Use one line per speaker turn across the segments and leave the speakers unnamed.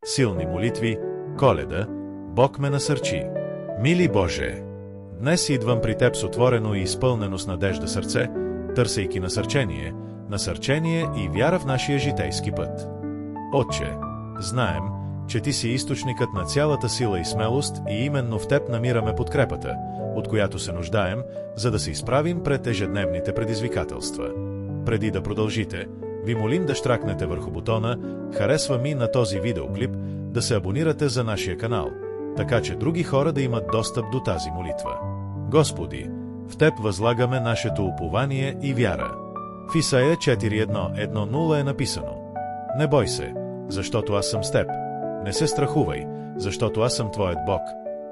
Силни молитви, Коледа, Бог ме насърчи. Мили Боже, днес идвам при Теб с отворено и изпълнено с надежда сърце, търсейки насърчение и вяра в нашия житейски път. Отче, знаем, че Ти си източникът на цялата сила и смелост и именно в Теб намираме подкрепата, от която се нуждаем, за да се изправим пред ежедневните предизвикателства. Преди да продължите, Ви молим да щракнете върху бутона «Харесва ми» на този видеоклип, да се абонирате за нашия канал, така че други хора да имат достъп до тази молитва. Господи, в Теб възлагаме нашето упование и вяра. В Исаия 4:1-1:0 е написано: Не бой се, защото аз съм с теб. Не се страхувай, защото аз съм твоят Бог.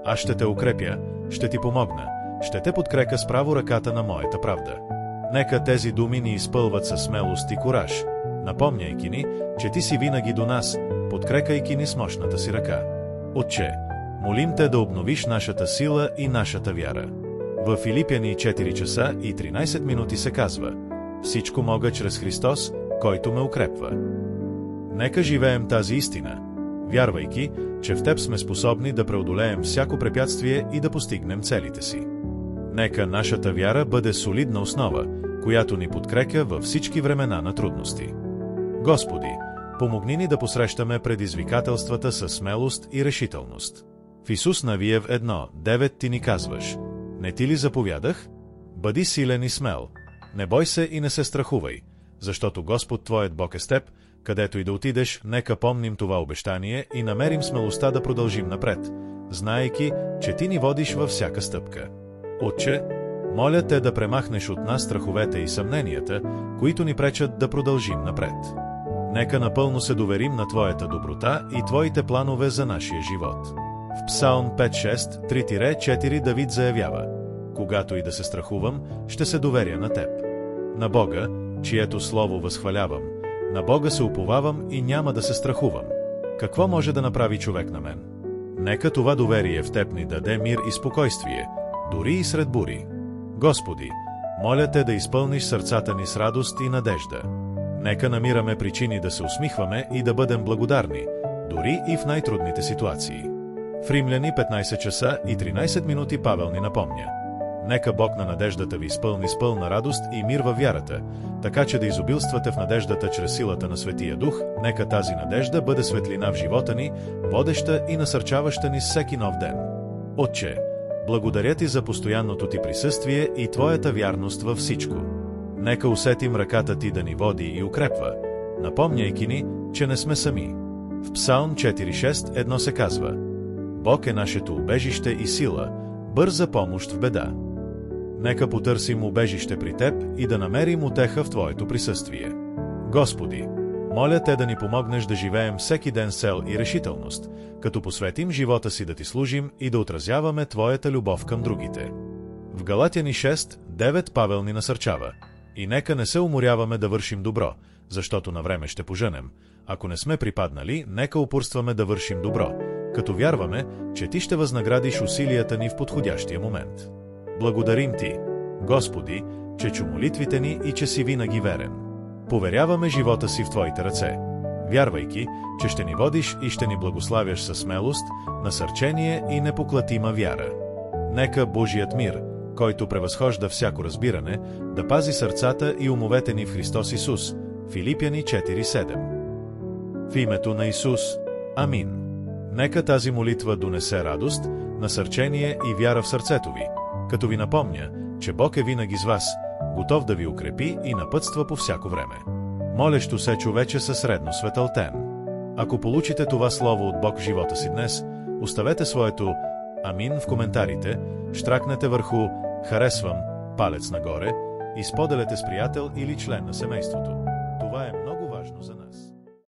Аз ще те укрепя, ще ти помогна, ще те подкрепя с право ръката на моята правда. Нека тези думи ни изпълват със смелост и кураж, напомняйки ни, че Ти си винаги до нас, подкрепяйки ни с мощната си ръка. Отче, молим Те да обновиш нашата сила и нашата вяра. В Филипяни 4 часа и 13 минути се казва: Всичко мога чрез Христос, който ме укрепва. Нека живеем тази истина, вярвайки, че в Теб сме способни да преодолеем всяко препятствие и да постигнем целите си. Нека нашата вяра бъде солидна основа, която ни подкрепя във всички времена на трудности. Господи, помогни ни да посрещаме предизвикателствата със смелост и решителност. В Исус Навиев 1:9 Ти ни казваш: Не Ти ли заповядах? Бъди силен и смел. Не бой се и не се страхувай, защото Господ Твоят Бог е с теб, където и да отидеш. Нека помним това обещание и намерим смелостта да продължим напред, знаейки, че Ти ни водиш във всяка стъпка. Отче, моля Те да премахнеш от нас страховете и съмненията, които ни пречат да продължим напред. Нека напълно се доверим на Твоята доброта и Твоите планове за нашия живот. В Псалм 5:6, 3-4 Давид заявява: Когато и да се страхувам, ще се доверя на Теб. На Бога, чието слово възхвалявам, на Бога се уповавам и няма да се страхувам. Какво може да направи човек на мен? Нека това доверие в Теб ни даде мир и спокойствие, дори и сред бури. Господи, моля Те да изпълниш сърцата ни с радост и надежда. Нека намираме причини да се усмихваме и да бъдем благодарни, дори и в най-трудните ситуации. В Римляни 15 часа и 13 минути Павел ни напомня: Нека Бог на надеждата ви изпълни с пълна радост и мир във вярата, така че да изобилствате в надеждата чрез силата на Светия Дух. Нека тази надежда бъде светлина в живота ни, водеща и насърчаваща ни всеки нов ден. Отче, благодаря Ти за постоянното Ти присъствие и Твоята вярност във всичко. Нека усетим ръката Ти да ни води и укрепва, напомняйки ни, че не сме сами. В Псалм 4:6 се казва: Бог е нашето убежище и сила, бърза помощ в беда. Нека потърсим убежище при Теб и да намерим утеха в Твоето присъствие. Господи, моля Те да ни помогнеш да живеем всеки ден с цел и решителност, като посветим живота си да Ти служим и да отразяваме Твоята любов към другите. В Галатяни 6:9 Павел ни насърчава: И нека не се уморяваме да вършим добро, защото навреме ще поженем. Ако не сме припаднали, нека упорстваме да вършим добро, като вярваме, че Ти ще възнаградиш усилията ни в подходящия момент. Благодарим Ти, Господи, че чу молитвите ни и че си винаги верен. Поверяваме живота си в Твоите ръце, вярвайки, че ще ни водиш и ще ни благославяш със смелост, насърчение и непоклатима вяра. Нека Божият мир, който превъзхожда всяко разбиране, да пази сърцата и умовете ни в Христос Исус. Филипяни 4:7. В името на Исус. Амин. Нека тази молитва донесе радост, насърчение и вяра в сърцето ви, като ви напомня, че Бог е винаги с вас, готов да ви укрепи и напътства по всяко време. Молещо се човече със средно светълтен. Ако получите това слово от Бог в живота си днес, оставете своето амин в коментарите, щракнете върху харесвам, палец нагоре и споделете с приятел или член на семейството.